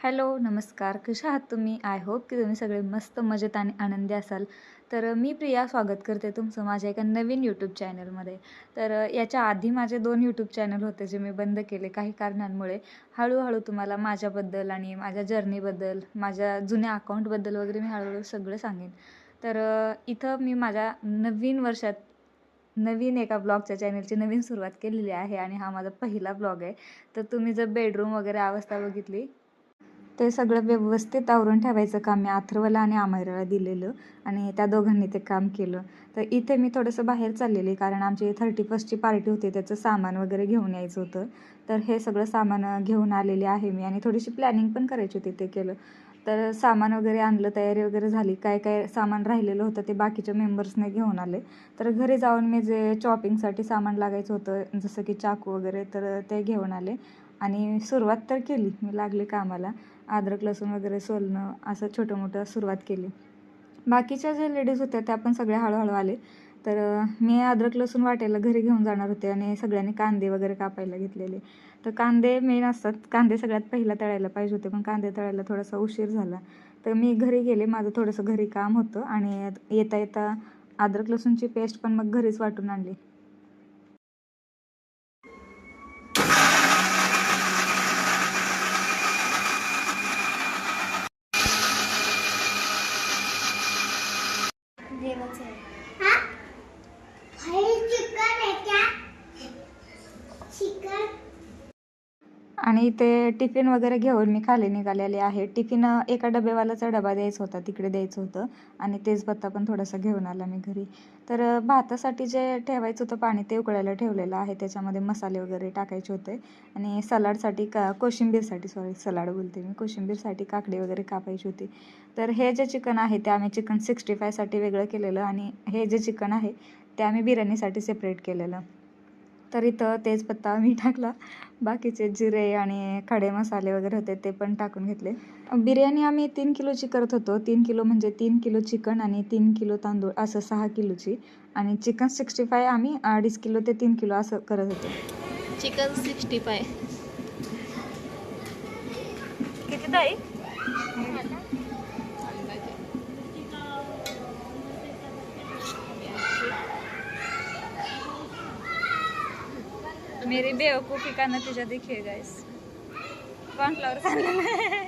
Hello, नमस्कार. कशा आहात तुम्ही? आय होप की तुम्ही सगळे मस्त मजेत आणि आनंदी असाल. तर मी प्रिया स्वागत करते तुमचं माझ्या एका नवीन यूट्यूब चॅनलमध्ये. तर याच्या आधी माझे 2 यूट्यूब चॅनल होते जे मी बंद केले काही कारणांमुळे. हळू तुम्हाला माझ्याबद्दल आणि माझ्या जर्नीबद्दल, माझ्या जुन्या अकाउंटबद्दल वगैरे मी हळू सगळं सांगेन. तर इथं मी माझ्या नवीन वर्षात नवीन एका ब्लॉगच्या चॅनलची नवीन सुरुवात केलेली आहे आणि हा माझा पहिला ब्लॉग आहे. तर तुम्ही जर बेडरूम वगैरे अवस्था बघितली ते सगळं व्यवस्थित आवरून ठेवायचं काम मी अथर्वला आणि आमैराला दिलेलं आणि त्या दोघांनी ते काम केलं. तर इथे मी थोडंसं बाहेर चाललेली कारण आमची 31st पार्टी होती त्याचं सामान वगैरे घेऊन यायचं होतं. तर हे सगळं सामान घेऊन आलेले आहे मी आणि थोडीशी प्लॅनिंग पण करायची होती ते केलं. तर सामान वगैरे आणलं, तयारी वगैरे झाली. काय काय सामान राहिलेलं होतं ते बाकीच्या मेंबर्सने घेऊन आले. तर घरी जाऊन मी जे चॉपिंगसाठी सामान लागायचं होतं जसं की चाकू वगैरे तर ते घेऊन आले आणि सुरुवात तर केली. मी लागले कामाला. अद्रक लसूण वगैरे सोलणं असं छोटं मोठं सुरुवात केली. बाकीच्या ज्या लेडीज होत्या त्या पण सगळ्या हळूहळू आले. तर मी अद्रक लसूण वाटायला घरी घेऊन जाणार होते आणि सगळ्यांनी कांदे वगैरे कापायला घेतलेले. तर कांदे मेन असतात. कांदे सगळ्यात पहिला तळायला पाहिजे होते पण कांदे तळायला थोडासा उशीर झाला. तर मी घरी गेले. माझं थोडंसं घरी काम होतं आणि येता येता अद्रक लसूणची पेस्ट पण मग घरीच वाटून आणली. आणि ते टिफिन वगैरे घेऊन मी खाली निघालेले आहे. टिफिन एका डबेवाल्याचा डबा द्यायचा होता, तिकडे द्यायचं होतं आणि तेजपत्ता पण थोडासा घेऊन आला मी घरी. तर भातासाठी जे ठेवायचं होतं पाणी ते उकळायला ठेवलेलं आहे. त्याच्यामध्ये मसाले वगैरे टाकायचे होते आणि सलाडसाठी कोशिंबीरसाठी सलाड बोलते मी, कोशिंबीरसाठी काकडी वगैरे कापायची होती. तर हे जे चिकन आहे ते आम्ही चिकन 65साठी वेगळं केलेलं आणि हे जे चिकन आहे ते आम्ही बिर्याणीसाठी सेपरेट केलेलं. तर इथं तेजपत्ता मी टाकला. बाकीचे जिरे आणि खडे मसाले वगैरे होते ते पण टाकून घेतले. बिर्याणी आम्ही 3 किलोची करत होतो. 3 किलो म्हणजे 3 किलो चिकन आणि 3 किलो तांदूळ असं 6 किलोची. आणि चिकन 65 आम्ही 2.5 किलो ते 3 किलो असं करत होतो. चिकन 65 किती ताई? मेरी बेवकूफ़ी का नतीजा देखिए गाइस. कॉर्नफ्लॉवर खाल्लेलं आहे.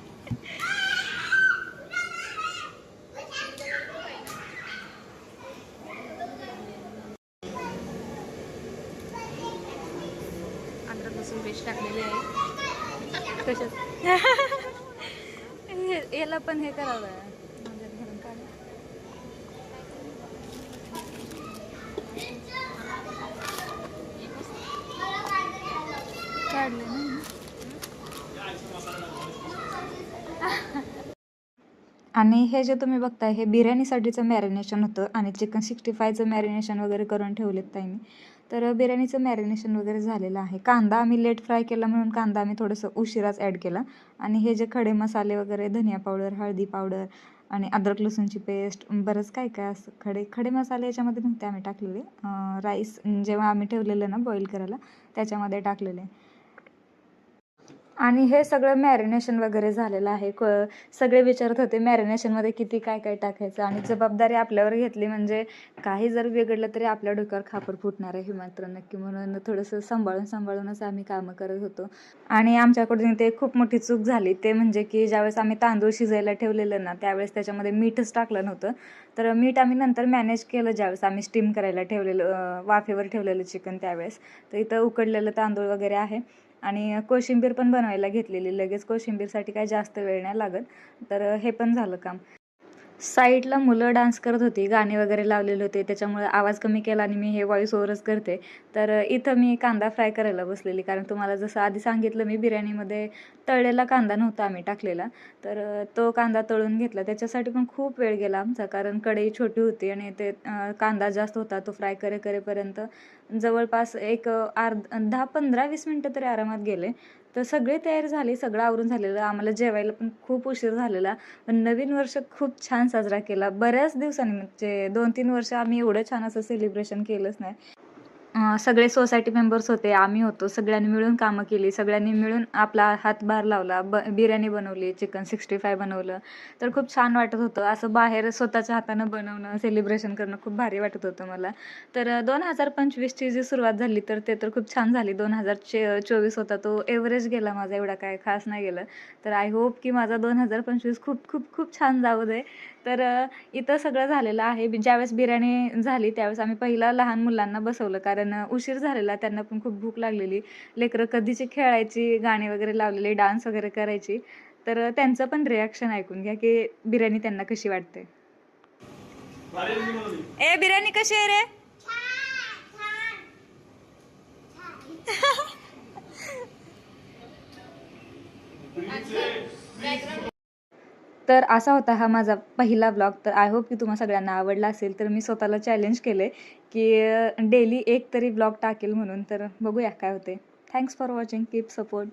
अद्रक लसूण पेस्ट टाकलेली आहे. कशात? याला पण हे करावं आहे. घरून काढले ना. आणि हे जे तुम्ही बघताय हे बिर्याणीसाठीचं मॅरिनेशन होतं आणि चिकन 65चं मॅरिनेशन वगैरे करून ठेवलेत ताईंनी. तर बिर्याणीचं मॅरिनेशन वगैरे झालेलं आहे. कांदा आम्ही लेट फ्राय केला म्हणून कांदा आम्ही थोडंसं उशिराच ॲड केला आणि हे जे खडे मसाले वगैरे धनिया पावडर, हळदी पावडर आणि अद्रक लसूणची पेस्ट बरंच काय काय असं खडे मसाले याच्यामध्ये नव्हते आम्ही टाकलेले. राईस जेव्हा आम्ही ठेवलेलं ना बॉईल करायला त्याच्यामध्ये टाकलेले. आणि हे सगळं मॅरिनेशन वगैरे झालेलं आहे. सगळे विचारत होते मॅरिनेशनमध्ये किती काय काय टाकायचं आणि जबाबदारी आपल्यावर घेतली म्हणजे काही जर बिघडलं तरी आपल्या डोक्यावर खापर फुटणार आहे हे मात्र नक्की. म्हणून थोडंसं सांभाळूनच आम्ही कामं करत होतो. आणि आमच्याकडून ते खूप मोठी चूक झाली ते म्हणजे की ज्यावेळेस आम्ही तांदूळ शिजायला ठेवलेलं ना त्यावेळेस त्याच्यामध्ये मीठच टाकलं नव्हतं. तर मीठ आम्ही नंतर मॅनेज केलं ज्यावेळेस आम्ही स्टीम करायला ठेवलेलं वाफेवर ठेवलेलं चिकन त्यावेळेस. तर इथं उकडलेलं तांदूळ वगैरे आहे आणि कोशिंबीर पण बनवायला घेतलेली लगेच. कोशिंबीरसाठी काही जास्त वेळ नाही लागत. तर हे पण झालं काम. साईडला मुलं डान्स करत होती, गाणे वगैरे लावलेले होते त्याच्यामुळे आवाज कमी केला आणि मी हे व्हॉईस ओव्हरच करते. तर इथं मी कांदा फ्राय करायला बसलेली कारण तुम्हाला जसं आधी सांगितलं मी बिर्याणीमध्ये तळलेला कांदा नव्हता आम्ही टाकलेला. तर तो कांदा तळून घेतला. त्याच्यासाठी पण खूप वेळ गेला आमचा कारण कढई छोटी होती आणि ते कांदा जास्त होता. तो फ्राय करेपर्यंत जवळपास एक 10-15-20 मिनटं तरी आरामात गेले. तर सगळी तयारी झाली, सगळं आवरून झालेलं. आम्हाला जेवायला पण खूप उशीर झालेला. पण नवीन वर्ष खूप छान साजरा केला. बऱ्याच दिवसांनी म्हणजे 2-3 वर्ष आम्ही एवढं छान असं सेलिब्रेशन केलंच नाही. सगळे सोसायटी मेंबर्स होते, आम्ही होतो. सगळ्यांनी मिळून कामं केली. सगळ्यांनी मिळून आपला हातभार लावला. बिर्याणी बनवली, चिकन 65 बनवलं. तर खूप छान वाटत होतं. असं बाहेर स्वतःच्या हातानं बनवणं, सेलिब्रेशन करणं खूप भारी वाटत होतं मला. तर 2025ची जी सुरुवात झाली तर ते तर खूप छान झाली. 2024 होता तो एव्हरेज गेला माझा, एवढा काय खास नाही गेलं. तर आय होप की माझा 2025 खूप खूप खूप छान जाऊ दे. तर इथं सगळं झालेलं आहे. ज्यावेळेस बिर्याणी झाली त्यावेळेस आम्ही पहिला लहान मुलांना बसवलं, कारण उशीर झालेला. त्यांना पण खूप भूक लागलेली. लेकरं कधीची खेळायची, गाणी वगैरे लावलेली, डान्स वगैरे करायची. तर त्यांचं पण रिॲक्शन ऐकून घ्या की बिर्याणी त्यांना कशी वाटते. ए, बिर्याणी कशी आहे रे? तर असा होता हा माझा पहिला ब्लॉग. तर आय होप की तुम्हा सगळ्यांना आवडला असेल. तर मी स्वतःला चॅलेंज केले की डेली एक तरी ब्लॉग टाकेल म्हणून. तर बघूया काय होते. Thanks for watching. Keep support.